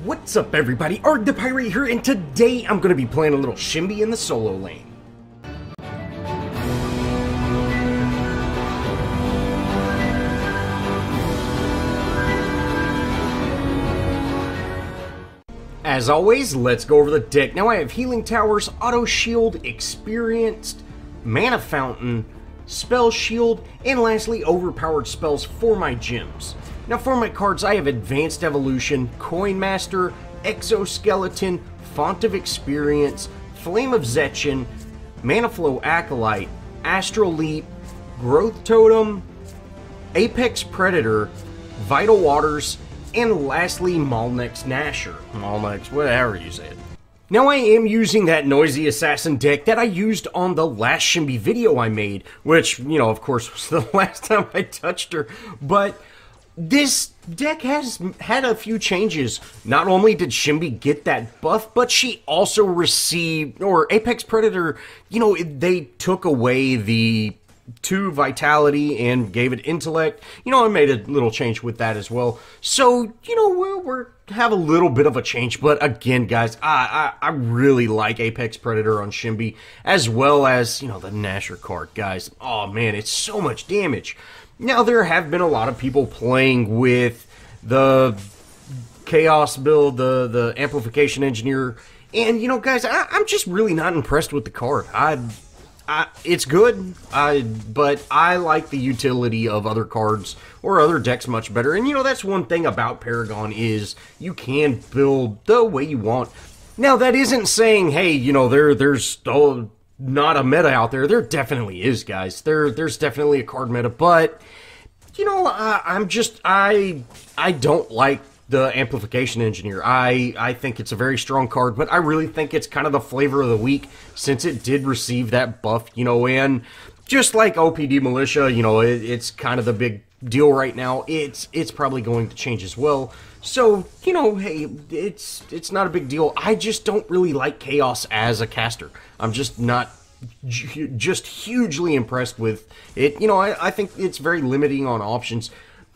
What's up, everybody? Arrg the Pirate here, and today I'm going to be playing a little Shinbi in the solo lane. As always, let's go over the deck. Now I have Healing Towers, Auto Shield, Experienced, Mana Fountain, Spell Shield, and lastly, Overpowered Spells for my gems. Now for my cards, I have Advanced Evolution, Coin Master, Exoskeleton, Font of Experience, Flame of Zetchin, Mana Flow Acolyte, Astral Leap, Growth Totem, Apex Predator, Vital Waters, and lastly, Malnex Nasher. Malnex, whatever you say it. Now I am using that Noisy Assassin deck that I used on the last Shinbi video I made, which, you know, of course, was the last time I touched her, but this deck has had a few changes. Not only did Shinbi get that buff, but she also received, or Apex Predator, you know, they took away the 2 Vitality and gave it Intellect. You know, I made a little change with that as well. So, you know, we're have a little bit of a change, but again, guys, I really like Apex Predator on Shinbi, as well as, you know, the Nasher card, guys. Oh, man, it's so much damage. Now, there have been a lot of people playing with the Chaos build, the Amplification Engineer, and, you know, guys, I'm just really not impressed with the card. It's good, but I like the utility of other cards or other decks much better. And, you know, that's one thing about Paragon is you can build the way you want. Now, that isn't saying, hey, you know, there's still not a meta out there. There definitely is, guys. There's definitely a card meta, but, you know, I don't like the Amplification Engineer. I think it's a very strong card, but I really think it's kind of the flavor of the week since it did receive that buff, you know, and just like OPD Militia, you know, it's kind of the big deal right now. It's probably going to change as well. So, you know, hey, it's not a big deal. I just don't really like Chaos as a caster. I'm just not just hugely impressed with it. You know, I think it's very limiting on options.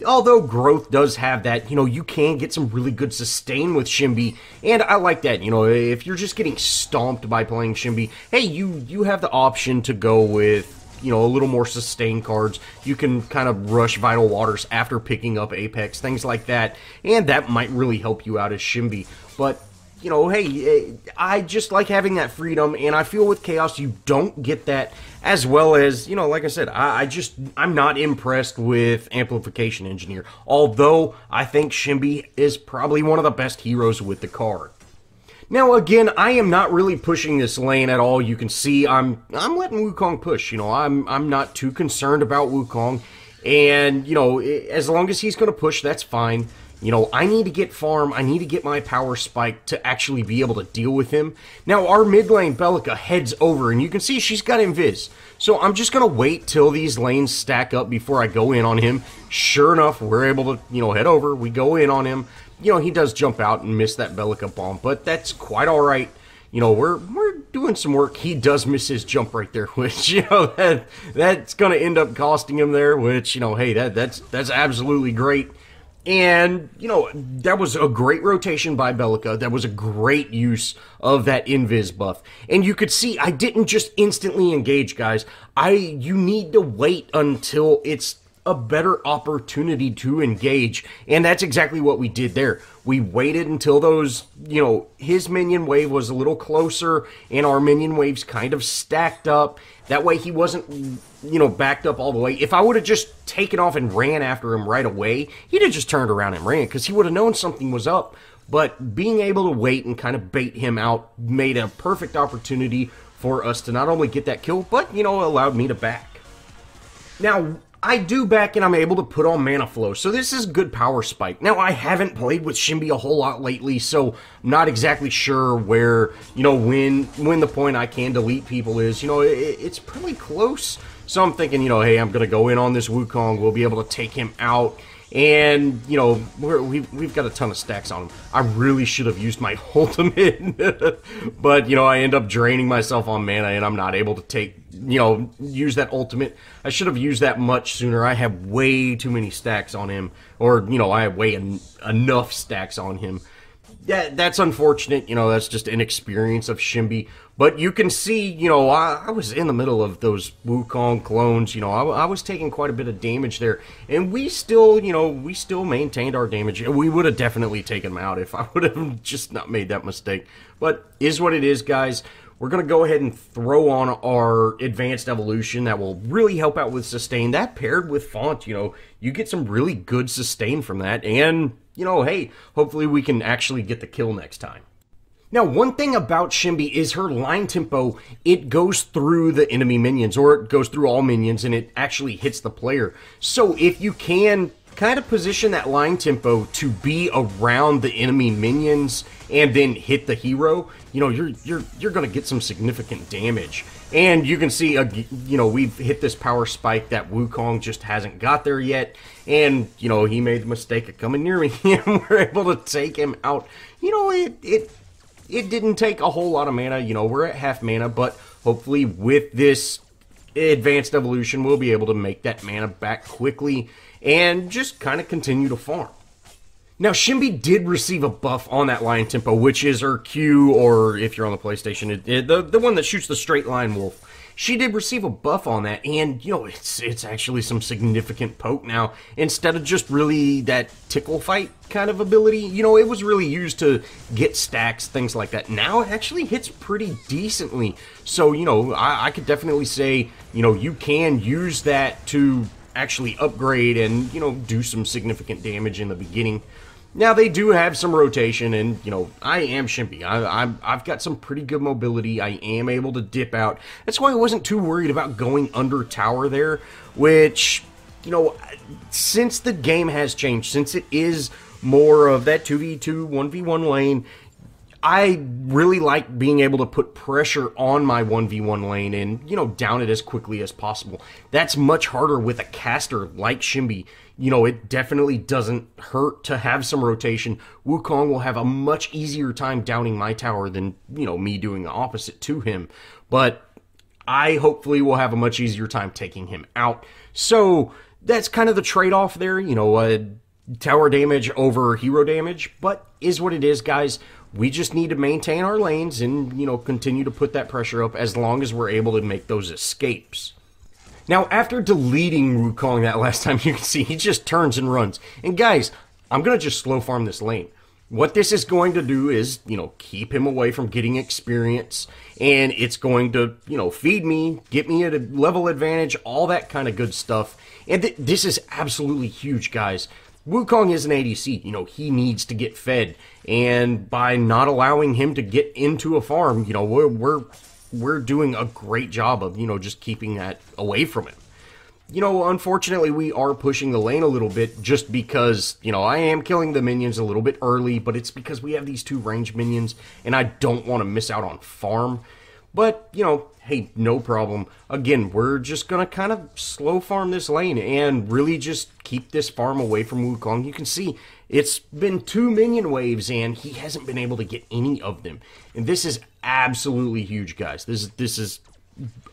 Although Growth does have that, you know, you can get some really good sustain with Shinbi, and I like that. You know, if you're just getting stomped by playing Shinbi, hey, you have the option to go with, you know, a little more sustain cards. You can kind of rush Vital Waters after picking up Apex, things like that, and that might really help you out as Shinbi. But, you know, hey, I just like having that freedom, and I feel with Chaos you don't get that, as well as, you know, like I said, I'm not impressed with Amplification Engineer, although I think Shinbi is probably one of the best heroes with the card. Now, again, I am not really pushing this lane at all. You can see I'm letting Wukong push. You know, I'm not too concerned about Wukong, and, you know, as long as he's going to push, that's fine. You know, I need to get farm, I need to get my power spike to actually be able to deal with him. Now, our mid lane Belica heads over, and you can see she's got Invis. So I'm just going to wait till these lanes stack up before I go in on him. Sure enough, we're able to, you know, head over. We go in on him. You know, he does jump out and miss that Belica bomb, but that's quite all right. You know, we're doing some work. He does miss his jump right there, which, you know, that's going to end up costing him there, which, you know, hey, that's absolutely great. And, you know, that was a great rotation by Belica. That was a great use of that Invis buff. And you could see I didn't just instantly engage, guys. You need to wait until it's a better opportunity to engage. And that's exactly what we did there. We waited until those, you know, his minion wave was a little closer and our minion waves kind of stacked up. That way he wasn't, you know, backed up all the way. If I would have just taken off and ran after him right away, he'd have just turned around and ran because he would have known something was up. But being able to wait and kind of bait him out made a perfect opportunity for us to not only get that kill, but, you know, allowed me to back. Now, I do back and I'm able to put on Mana Flow, so this is good power spike. Now, I haven't played with Shinbi a whole lot lately, so I'm not exactly sure where, you know, when the point I can delete people is. You know, it's pretty close, so I'm thinking, you know, hey, I'm going to go in on this Wukong, we'll be able to take him out, and, you know, we've got a ton of stacks on him. I really should have used my ultimate, but, you know, I end up draining myself on mana, and I'm not able to take, you know, use that ultimate. I should have used that much sooner. I have way too many stacks on him, or, you know, I have enough stacks on him. That's unfortunate, that's just inexperience of Shinbi. But you can see, I was in the middle of those Wukong clones, I was taking quite a bit of damage there. And we still, we still maintained our damage. We would have definitely taken them out if I would have just not made that mistake. But is what it is, guys. We're going to go ahead and throw on our advanced evolution that will really help out with sustain. That paired with font, you get some really good sustain from that. And, hey, hopefully we can actually get the kill next time. Now, one thing about Shinbi is her line tempo, it goes through the enemy minions, or it goes through all minions, and it actually hits the player. So if you can kind of position that line tempo to be around the enemy minions and then hit the hero, you're going to get some significant damage. And you can see, we've hit this power spike that Wukong just hasn't got there yet. And, he made the mistake of coming near me and we're able to take him out. It didn't take a whole lot of mana. We're at half mana, but hopefully with this advanced evolution, we'll be able to make that mana back quickly and just kind of continue to farm. Now, Shinbi did receive a buff on that line tempo, which is her Q, or if you're on the PlayStation, the one that shoots the straight line wolf. She did receive a buff on that, and, it's actually some significant poke now. Instead of just really that tickle fight kind of ability, it was really used to get stacks, things like that. Now it actually hits pretty decently. So, I could definitely say, you can use that to actually upgrade and, do some significant damage in the beginning. Now, they do have some rotation, and, I am Shinbi. I've got some pretty good mobility. I am able to dip out. That's why I wasn't too worried about going under tower there, which, since the game has changed, since it is more of that 2v2, 1v1 lane, I really like being able to put pressure on my 1v1 lane and, down it as quickly as possible. That's much harder with a caster like Shinbi. It definitely doesn't hurt to have some rotation. Wukong will have a much easier time downing my tower than, me doing the opposite to him. But I hopefully will have a much easier time taking him out. So that's kind of the trade-off there, tower damage over hero damage. But is what it is, guys. We just need to maintain our lanes and, continue to put that pressure up as long as we're able to make those escapes. Now, after deleting Wukong that last time, you can see he just turns and runs. And guys, I'm going to just slow farm this lane. What this is going to do is, keep him away from getting experience. And it's going to, feed me, get me at a level advantage, all that kind of good stuff. And this is absolutely huge, guys. Wukong is an ADC, he needs to get fed, and by not allowing him to get into a farm, we're doing a great job of, just keeping that away from him. Unfortunately, we are pushing the lane a little bit just because, I am killing the minions a little bit early, but it's because we have these two ranged minions, and I don't want to miss out on farm. But, hey, no problem. Again, we're just going to kind of slow farm this lane and really just keep this farm away from Wukong. You can see it's been 2 minion waves and he hasn't been able to get any of them. And this is absolutely huge, guys. This is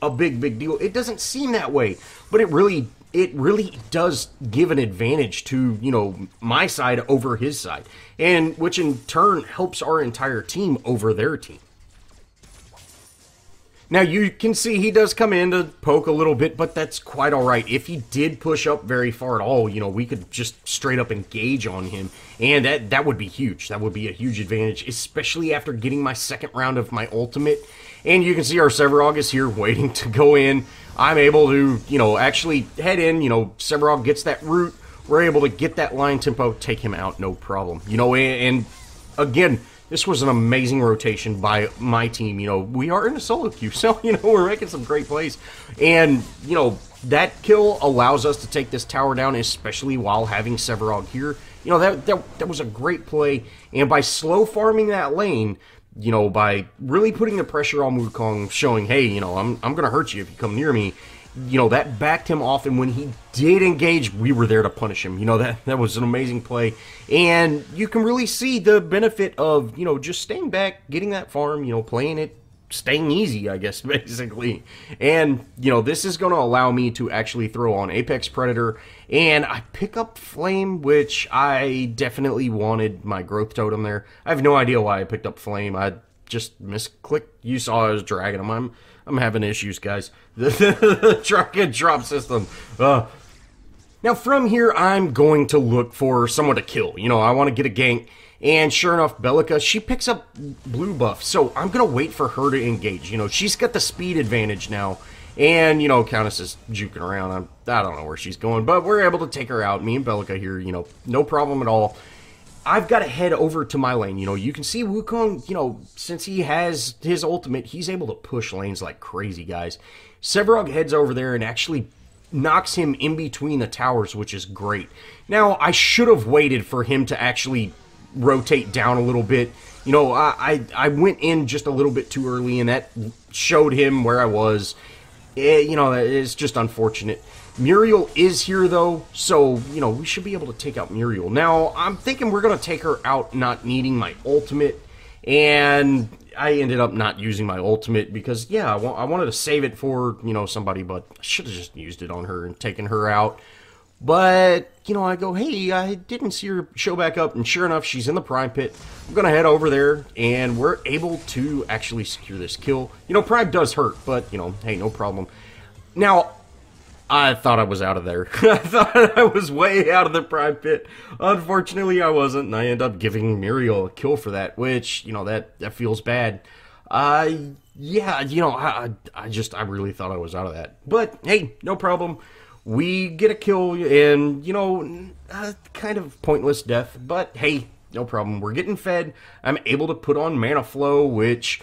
a big deal. It doesn't seem that way, but it really does give an advantage to, my side over his side, and which in turn helps our entire team over their team. Now, you can see he does come in to poke a little bit, but that's quite all right. If he did push up very far at all, we could just straight up engage on him, and that would be huge. That would be a huge advantage, especially after getting my second round of my ultimate. And you can see our Arrg is here waiting to go in. I'm able to, actually head in. Arrg gets that root. We're able to get that line tempo, take him out, no problem. And again, this was an amazing rotation by my team. We are in a solo queue, so, we're making some great plays. And, that kill allows us to take this tower down, especially while having Arrg here. That was a great play. And by slow farming that lane, by really putting the pressure on Wukong, showing, hey, I'm going to hurt you if you come near me, that backed him off, and when he did engage, we were there to punish him. That was an amazing play, and you can really see the benefit of, just staying back, getting that farm, playing it staying easy, I guess, basically. And, you know, this is going to allow me to actually throw on Apex Predator, and I pick up Flame, which I definitely wanted my Growth Totem there. I have no idea why I picked up Flame. I just misclicked. You saw I was dragging them. I'm having issues, guys. The drag and drop system. Now, from here, I'm going to look for someone to kill. You know, I want to get a gank. And sure enough, Bellica, she picks up blue buff, so I'm going to wait for her to engage. You know, she's got the speed advantage now, and, you know, Countess is juking around. I don't know where she's going, but we're able to take her out. Me and Bellica here, you know, no problem at all. I've got to head over to my lane. You know, you can see Wukong, you know, since he has his ultimate, he's able to push lanes like crazy, guys. Sevarog heads over there and actually knocks him in between the towers, which is great. Now, I should have waited for him to actually rotate down a little bit. You know, I went in just a little bit too early, and that showed him where I was. You know, it's just unfortunate. Muriel is here, though, so, you know, we should be able to take out Muriel. Now, I'm thinking we're going to take her out not needing my ultimate, and I ended up not using my ultimate because, yeah, I wanted to save it for, you know, somebody, but I should have just used it on her and taken her out. But, you know, I go, hey, I didn't see her show back up, and sure enough, she's in the Prime Pit. I'm going to head over there, and we're able to actually secure this kill. You know, Prime does hurt, but, you know, hey, no problem. Now, I thought I was out of there. I thought I was way out of the Prime Pit. Unfortunately, I wasn't, and I end up giving Muriel a kill for that, which, you know, that feels bad. Yeah, you know, I really thought I was out of that. But, hey, no problem. We get a kill, and, you know, kind of pointless death, but hey, no problem. We're getting fed. I'm able to put on Mana Flow, which,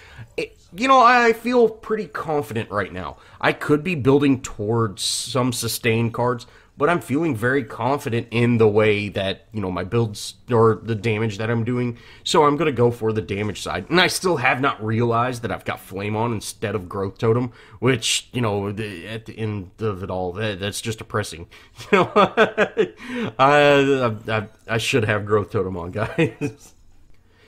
you know, I feel pretty confident right now. I could be building towards some sustain cards, but I'm feeling very confident in the way that, you know, my builds, or the damage that I'm doing, so I'm going to go for the damage side. And I still have not realized that I've got Flame on instead of Growth Totem, which, you know, at the end of it all, that's just depressing. You know, I should have Growth Totem on, guys.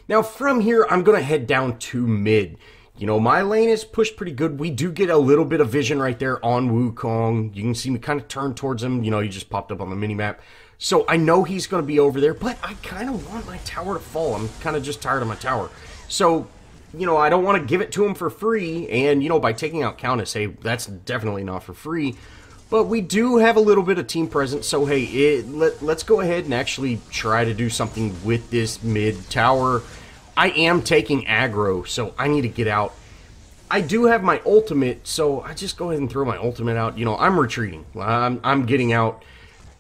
Now, from here, I'm going to head down to mid. You know, my lane is pushed pretty good. We do get a little bit of vision right there on Wukong. You can see me kind of turn towards him. You know, he just popped up on the minimap. So I know he's going to be over there, but I kind of want my tower to fall. I'm kind of just tired of my tower. So, you know, I don't want to give it to him for free. And, you know, by taking out Countess, hey, that's definitely not for free. But we do have a little bit of team presence. So, hey, let's go ahead and actually try to do something with this mid tower. I am taking aggro, so I need to get out. I do have my ultimate, so I just go ahead and throw my ultimate out. You know, I'm retreating. I'm getting out.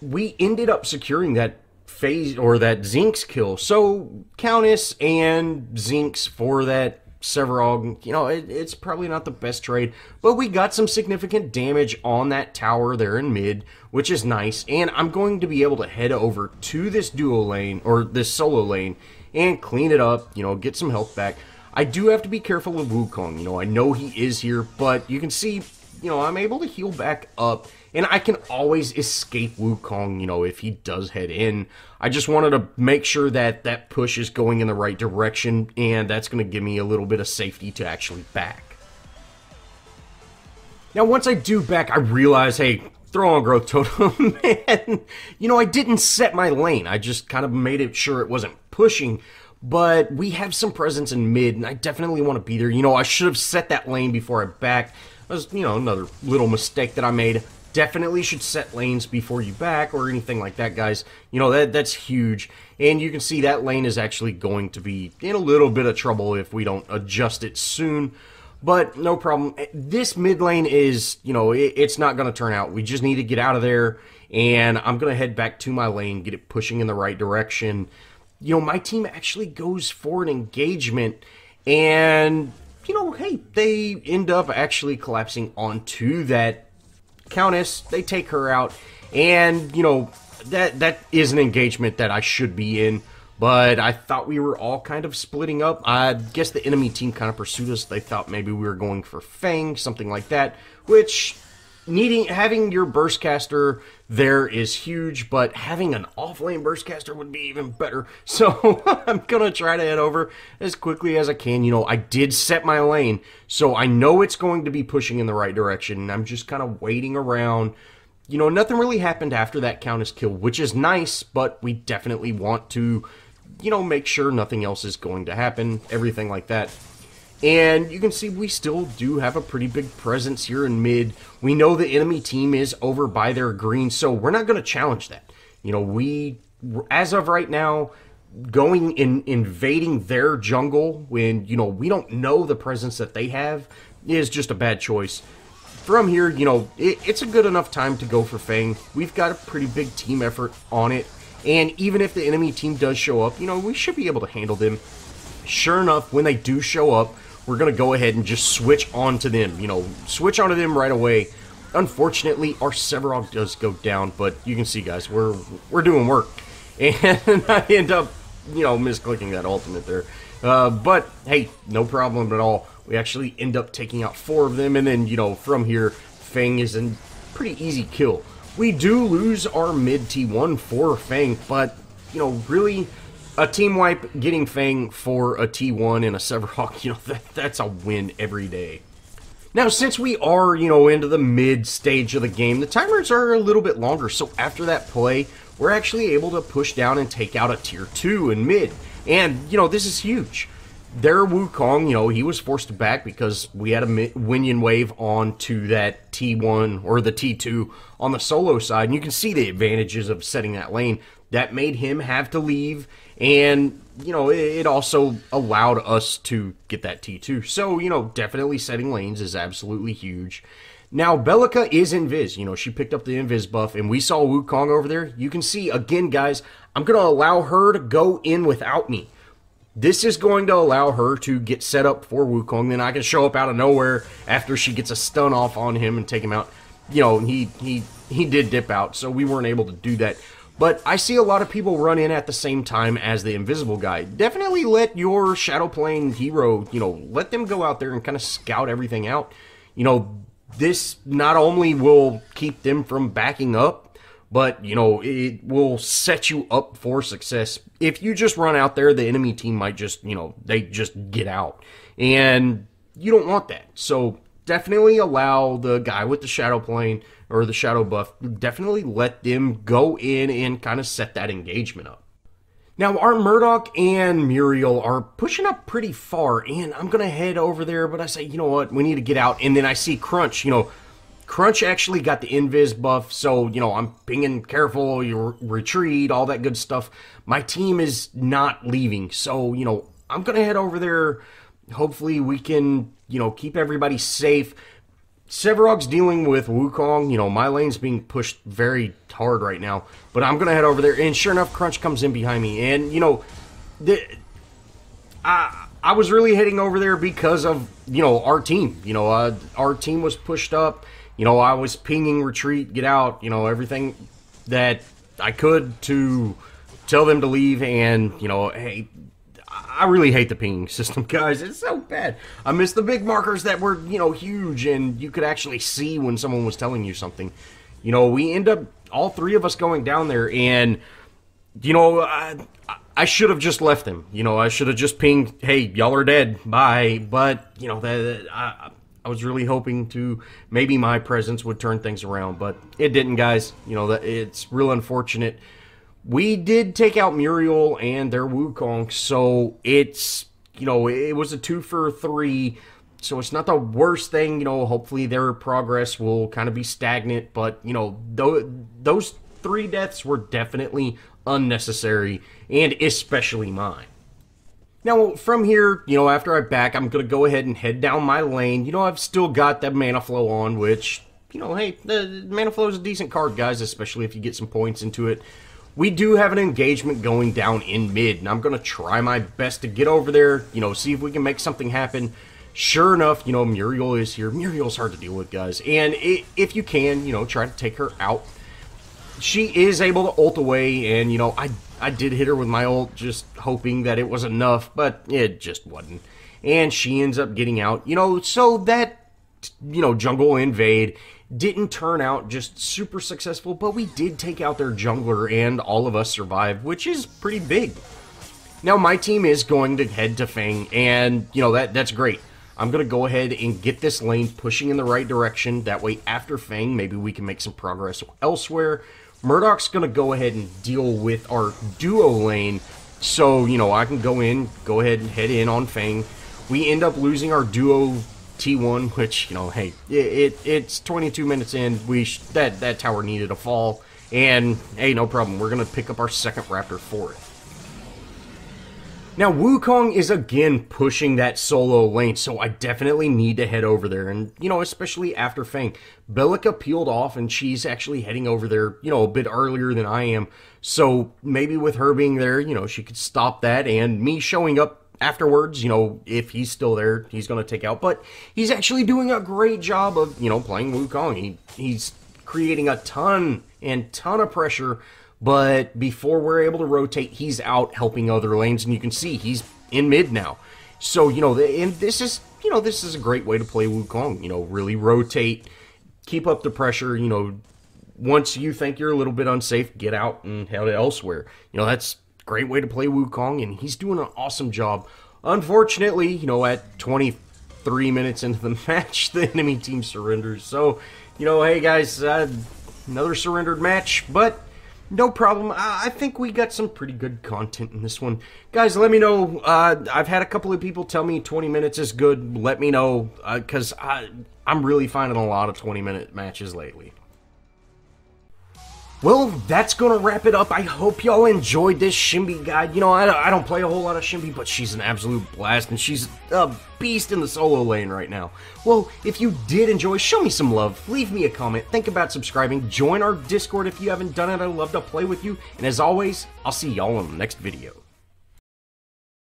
We ended up securing that phase, or that Zinx kill. So, Countess and Zinx for that Sevarog, you know, it's probably not the best trade, but we got some significant damage on that tower there in mid, which is nice. And I'm going to be able to head over to this duo lane, or this solo lane, and clean it up, you know, get some health back. I do have to be careful of Wukong. You know, I know he is here, but you can see, you know, I'm able to heal back up, and I can always escape Wukong, you know, if he does head in. I just wanted to make sure that that push is going in the right direction, and that's going to give me a little bit of safety to actually back. Now, once I do back, I realize, hey, throw on Growth Totem, and, you know, I didn't set my lane. I just kind of made it sure it wasn't pushing, but we have some presence in mid, and I definitely want to be there. You know, I should have set that lane before I backed. That was, you know, another little mistake that I made. Definitely should set lanes before you back or anything like that, guys. You know, that's huge. And you can see that lane is actually going to be in a little bit of trouble if we don't adjust it soon. But no problem. This mid lane is, you know, it's not going to turn out. We just need to get out of there. And I'm going to head back to my lane, get it pushing in the right direction. You know, my team actually goes for an engagement. And, you know, hey, they end up actually collapsing onto that Countess. They take her out. And, you know, that is an engagement that I should be in. But I thought we were all kind of splitting up. I guess the enemy team kind of pursued us. They thought maybe we were going for Fang, something like that. Which, having your burst caster there is huge, but having an off-lane burst caster would be even better. So I'm gonna try to head over as quickly as I can. You know, I did set my lane, so I know it's going to be pushing in the right direction, and I'm just kind of waiting around. You know, nothing really happened after that Countess kill, which is nice, but we definitely want to, you know, make sure nothing else is going to happen, everything like that. And you can see we still do have a pretty big presence here in mid. We know the enemy team is over by their green, so we're not going to challenge that. You know, we, as of right now, going in invading their jungle when, you know, we don't know the presence that they have is just a bad choice. From here, you know, it's a good enough time to go for Fang. We've got a pretty big team effort on it, and even if the enemy team does show up, you know, we should be able to handle them. Sure enough, when they do show up, we're going to go ahead and just switch on to them, you know, switch onto them right away. Unfortunately, our Arrg does go down, but you can see, guys, we're doing work. And I end up, you know, misclicking that ultimate there. But, hey, no problem at all. We actually end up taking out 4 of them, and then, you know, from here, Fang is a pretty easy kill. We do lose our mid T1 for Fang, but, you know, really, a team wipe getting Fang for a T1 and a Arrg, you know, that's a win every day. Now, since we are, you know, into the mid stage of the game, the timers are a little bit longer, so after that play, we're actually able to push down and take out a tier 2 in mid. And, you know, this is huge. Their Wukong, you know, he was forced to back because we had a Winion wave on to that T1 or the T2 on the solo side. And you can see the advantages of setting that lane. That made him have to leave. And, you know, it also allowed us to get that T2. So, you know, definitely setting lanes is absolutely huge. Now, Bellica is invis. You know, she picked up the invis buff, and we saw Wukong over there. You can see, again, guys, I'm going to allow her to go in without me. This is going to allow her to get set up for Wukong. Then I can show up out of nowhere after she gets a stun off on him and take him out. You know, he did dip out, so we weren't able to do that. But I see a lot of people run in at the same time as the invisible guy. Definitely let your Shadow Plane hero, you know, let them go out there and kind of scout everything out. You know, this not only will keep them from backing up, but, you know, it will set you up for success. If you just run out there, the enemy team might just, you know, they just get out. And you don't want that. So definitely allow the guy with the Shadow Plane or the Shadow buff, definitely let them go in and kind of set that engagement up. Now, our Murdoch and Muriel are pushing up pretty far, and I'm going to head over there, but I say, you know what, we need to get out. And then I see Crunch, you know, Crunch actually got the invis buff, so, you know, I'm being careful, you retreat, all that good stuff. My team is not leaving, so, you know, I'm going to head over there. Hopefully we can, you know, keep everybody safe. Arrg's dealing with Wukong. You know, my lane's being pushed very hard right now, but I'm going to head over there, and sure enough, Crunch comes in behind me, and, you know, I was really heading over there because of, you know, our team. You know, our team was pushed up. You know, I was pinging retreat, get out, you know, everything that I could to tell them to leave, and, you know, hey, I really hate the pinging system, guys. It's so bad. I miss the big markers that were, you know, huge, and you could actually see when someone was telling you something. You know, we end up, all 3 of us going down there, and, you know, I should have just left them. You know, I should have just pinged, hey, y'all are dead, bye. But, you know, I was really hoping to, maybe my presence would turn things around, but it didn't, guys. You know, it's real unfortunate. We did take out Muriel and their Wukong, so it's, you know, it was a 2 for 3, so it's not the worst thing. You know, hopefully their progress will kind of be stagnant, but, you know, those 3 deaths were definitely unnecessary, and especially mine. Now, from here, you know, after I back, I'm going to go ahead and head down my lane. You know, I've still got that Mana Flow on, which, you know, hey, the Mana Flow is a decent card, guys, especially if you get some points into it. We do have an engagement going down in mid, and I'm going to try my best to get over there, you know, see if we can make something happen. Sure enough, you know, Muriel is here. Muriel's hard to deal with, guys, and if you can, you know, try to take her out. She is able to ult away, and, you know, I did hit her with my ult, just hoping that it was enough, but it just wasn't. And she ends up getting out, you know, so that jungle invade. Didn't turn out just super successful, but we did take out their jungler and all of us survived, which is pretty big. Now my team is going to head to Fang, and that's great. I'm going to go ahead and get this lane pushing in the right direction. That way after Fang, maybe we can make some progress elsewhere. Murdoch's going to go ahead and deal with our duo lane, so, I can go ahead and head in on Fang. We end up losing our duo T1, which, hey, it's 22 minutes in. That tower needed a fall, and hey, no problem. We're gonna pick up our second Raptor for it. Now Wukong is again pushing that solo lane, so I definitely need to head over there, and especially after Fang. Belica peeled off, and she's actually heading over there, a bit earlier than I am. So maybe with her being there, she could stop that, and me showing up afterwards, if he's still there, he's going to take out. But he's actually doing a great job of, playing Wukong. He's creating a ton of pressure, but before we're able to rotate, he's out helping other lanes, and you can see he's in mid now. So, and this is a great way to play Wukong, really rotate, keep up the pressure, once you think you're a little bit unsafe, get out and head elsewhere. That's great way to play Wukong, and he's doing an awesome job. Unfortunately, at 23 minutes into the match, the enemy team surrenders. So, hey guys, another surrendered match, but no problem. I think we got some pretty good content in this one. Guys, let me know. I've had a couple of people tell me 20 minutes is good. Let me know, because I'm really finding a lot of 20-minute matches lately. Well, that's going to wrap it up. I hope y'all enjoyed this Shinbi guide. I don't play a whole lot of Shinbi, but she's an absolute blast, and she's a beast in the solo lane right now. Well, if you did enjoy, show me some love. Leave me a comment. Think about subscribing. Join our Discord if you haven't done it. I'd love to play with you. And as always, I'll see y'all in the next video.